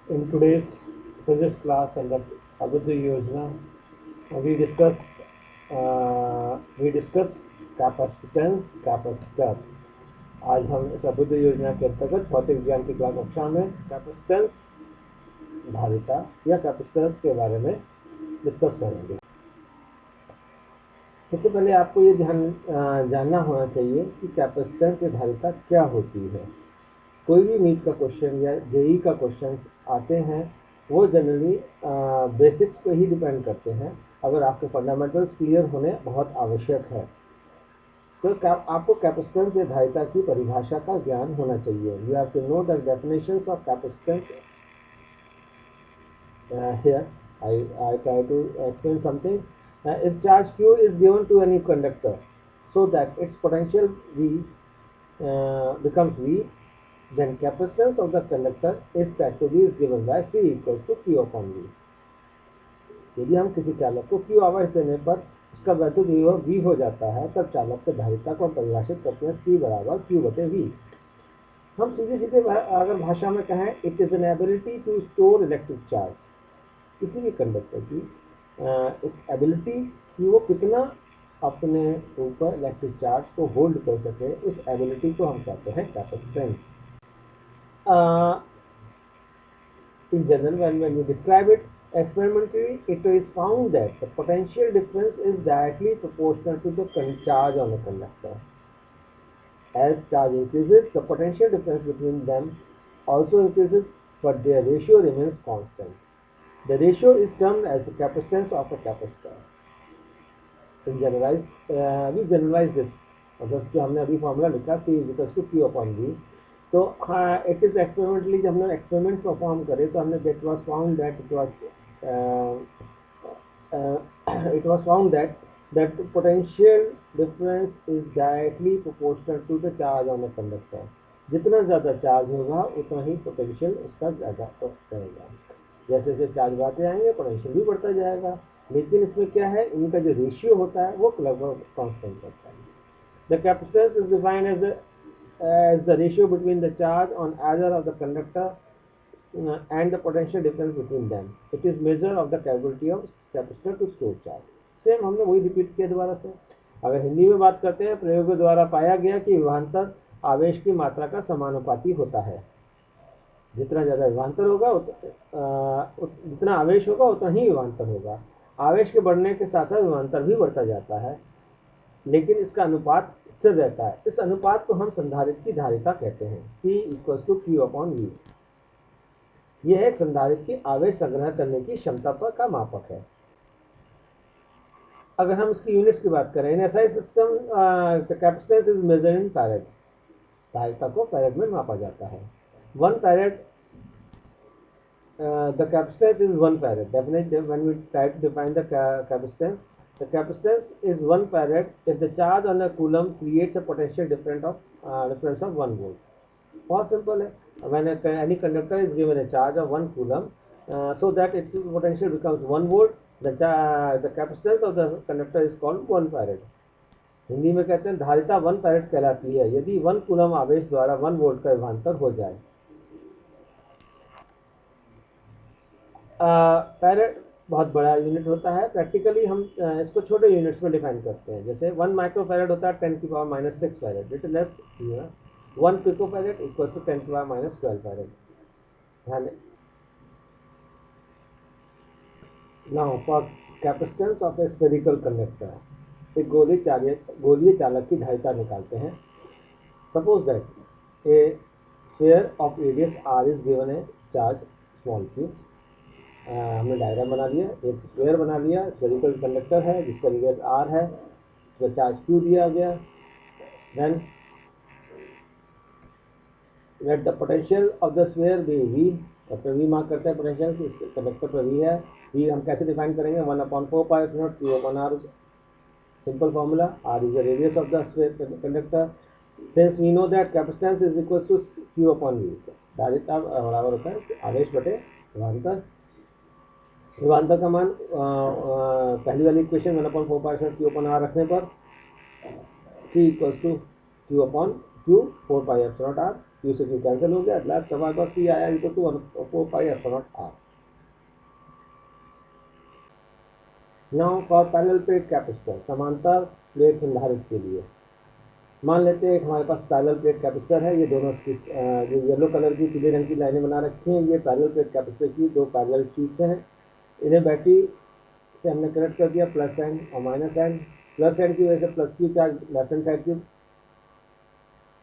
In today's physics class under Abhyuday Yojana, we discuss capacitance capacitor. आज हम इस अभ्युदय योजना के अंतर्गत भौतिक विज्ञान की क्लास कक्षा में कैपेसिटेंस धारिता या कैपेसिटेंस के बारे में डिस्कस करेंगे। सबसे पहले आपको ये जानना होना चाहिए कि कैपेसिटेंस या धारिता क्या होती है। कोई भी नीट का क्वेश्चन या जेई का क्वेश्चन आते हैं वो जनरली बेसिक्स पे ही डिपेंड करते हैं। अगर आपके फंडामेंटल्स क्लियर होने बहुत आवश्यक है तो आपको कैपेसिटेंस या धारिता की परिभाषा का ज्ञान होना चाहिए। You have to know the definitions of capacitance. Here I try to explain something. If charge Q is given to any conductor so that its potential V becomes V, then capacitance of the conductor is said to be is given by C equals to Q upon V. यदि हम किसी चालक को Q आवेश देने पर उसका वैद्युत विभव V हो जाता है तब चालक के धारिता को हम परिभाषित करते हैं C बराबर Q बटे V। हम सीधे सीधे अगर भाषा में कहें, it is an ability to store electric charge. किसी भी कंडक्टर की एक एबिलिटी कि वो कितना अपने ऊपर इलेक्ट्रिक चार्ज को होल्ड कर सके, उस एबिलिटी को हम कहते हैं capacitance. In general, when you describe it experimentally, it is found that the potential difference is directly proportional to the charge on the conductor. As charge increases, the potential difference between them also increases, but their ratio remains constant. The ratio is termed as the capacitance of a capacitor. In generalize, we generalize this. मतलब जो हमने अभी formula लिखा C is equals to Q upon V, तो it is experimentally जब हमने experiment perform करे तो हमने it was found that that potential difference is directly proportional to the charge on the conductor. जितना ज़्यादा चार्ज होगा उतना ही पोटेंशियल उसका ज़्यादा रहेगा। जैसे जैसे चार्ज बढ़ते जाएंगे पोटेंशियल भी बढ़ता जाएगा, लेकिन इसमें क्या है, इनका जो रेशियो होता है वो लगभग कांस्टेंट रहता है। The capacitance is defined as the ratio between the charge on either of the conductor and the potential difference between them. It is measure of the capability of capacitor to store charge. Same हमने वही repeat किया दोबारा से। अगर हिंदी में बात करते हैं, प्रयोगों द्वारा पाया गया कि विभवांतर आवेश की मात्रा का समानुपाती होता है। जितना ज़्यादा विभवांतर होगा जितना आवेश होगा उतना ही विभवांतर होगा। आवेश के बढ़ने के साथ साथ विभवांतर भी बढ़ता जाता है, लेकिन इसका अनुपात स्थिर रहता है। इस अनुपात को हम संधारित्र की धारिता कहते हैं। C equals to Q upon V। यह एक संधारित्र की आवेश संग्रह करने की क्षमता पर का मापक है। अगर हम इसकी यूनिट्स की बात करें, in SI system capacitance is measured in farad. धारिता को फैरेड में मापा जाता है। 1 farad, the capacitance is 1 farad. Definitely, when we try to define the capacitance, the capacitance is 1 farad if the charge on a coulomb creates a potential difference of 1 volt. बहुत simple है। When any conductor is given a charge of 1 coulomb, so that its potential becomes 1 volt, the capacitance of the conductor is called 1 farad. Hindi में कहते हैं धारिता 1 farad कहलाती है यदि 1 coulomb आवेश द्वारा 1 वोल्ट का विभवांतर हो जाए। फैरेड बहुत बड़ा यूनिट होता है। प्रैक्टिकली हम इसको छोटे यूनिट्स में डिफाइन करते हैं। जैसे 1 माइक्रो फैरेड होता है 10 की power minus 6 farad. Little less, 1 pico farad equals to 10 की power minus 12 farad. Now for capacitance of a spherical conductor, एक गोलीय चालक की धारिता निकालते हैं। Suppose that a sphere of radius r is given a charge small q। हमने diagram बना लिया, एक स्क्वायर बना लिया, स्फेरिकल कंडक्टर है जिसका रेडियस r है, इसमें चार्ज q दिया गया। Then let the potential of the sphere be v। तब पे v मार्क करते हैं पोटेंशियल की, इस कंडक्टर पर v है। v हम कैसे डिफाइन करेंगे, 1/4π q upon r। Simple formula, r is the radius of the sphere conductor. Since we know that capacitance is equals to q upon v, धारिता बराबर होता है आवेश बटे विभवांतर। विभवांतर का मान पहली वाली इक्वेशन 1/4π Q upon r रखने पर C equals to Q upon Q 4πr Q से Q कैंसिल हो गया, लास्ट हमारे पास C आया equal to 1/4 pi epsilon naught R। Now for parallel plate capacitor, समांतर प्लेट संधारित्र के लिए मान लेते हैं हमारे पास पैरेलल प्लेट कैपेसिटर है। ये दोनों जो येलो कलर की पीले रंग की लाइनें बना रखी हैं, ये पैरेलल प्लेट कैपेसिटर की दो पैरेलल शीट्स हैं। इन्हें बैटरी से हमने कनेक्ट कर दिया, प्लस एंड और माइनस एंड। प्लस एंड की वजह से plus Q charge left hand side की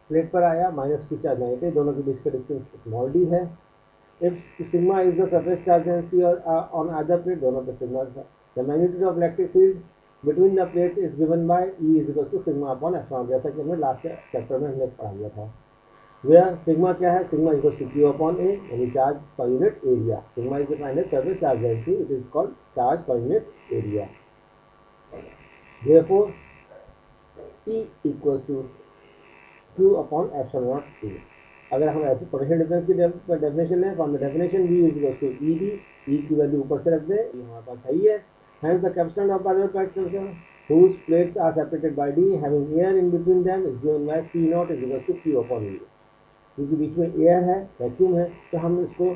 प्लेट पर आया, माइनस Q चार्ज नेगेटिव, दोनों के बीच का डिस्टेंस स्मॉल d है। If sigma is the surface charge density on either plate, दोनों पे sigma, the magnitude of electric field between the plates is given by E is equal to sigma upon epsilon, जैसा कि हमने last chapter में हमने पढ़ा लिया था। Where sigma क्या है, sigma is equal to Q upon A, यानी charge per unit area. Sigma is defined as surface charge density, it is called charge per unit area. Therefore, E equals to Q upon epsilon naught A. अगर हम ऐसे potential difference की definition लें, from the definition V is equal to ED, E की value ऊपर से रख दें, ये हमारे पास सही है। Hence the capacitance of parallel plates whose plates are separated by D having air in between them is given by C naught is equal to Q upon E। क्योंकि बीच में एयर है, वैक्यूम है, तो हमने इसको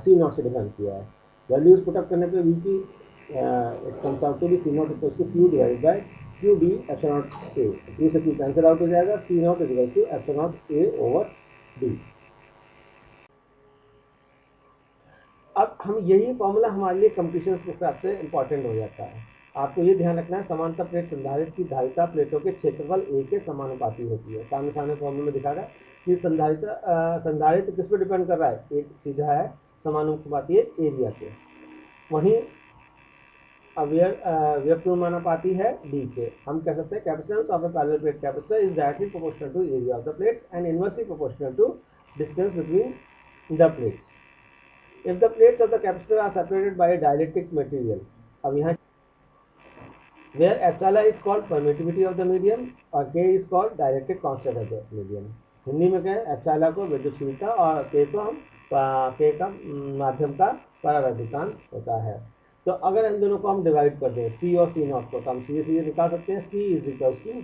C naught से define किया है। वैल्यूज पुटअप करने पे V की it comes out to be C naught equal to Q divided by QD epsilon naught A। Q से Q कैंसिल आउट हो जाएगा, C naught is equal to epsilon naught A over D। अब हम यही formula हमारे लिए computations के हिसाब से इंपॉर्टेंट हो जाता है। आपको ये ध्यान रखना है, समांतर प्लेट संधारित्र की धारिता प्लेटों के क्षेत्रफल A के समानुपाती होती है। सामने सामने फॉर्मूले में दिखा रहा है कि संधारित्र किस पर डिपेंड कर रहा है, एक सीधा है समानुपाती है एरिया के, वहीं व्यक्तिमानुपाती है D के। हम कह सकते हैं capacitance of a parallel plate capacitor is directly proportional to area of the plates and inversely proportional to distance between the plates. If the plates of the capacitor are separated by a dielectric material, अब यहाँ where epsilon is called permittivity of the medium और K is called dielectric constant of the medium। Hindi में कहें epsilon को विद्युतशीलता और K को हम K का माध्यम का परावर्तितांक होता है। तो अगर इन दोनों को हम डिवाइड कर दें C और C नॉट को, तो हम सीधे सीधे निकाल सकते हैं C इज इक्वल टू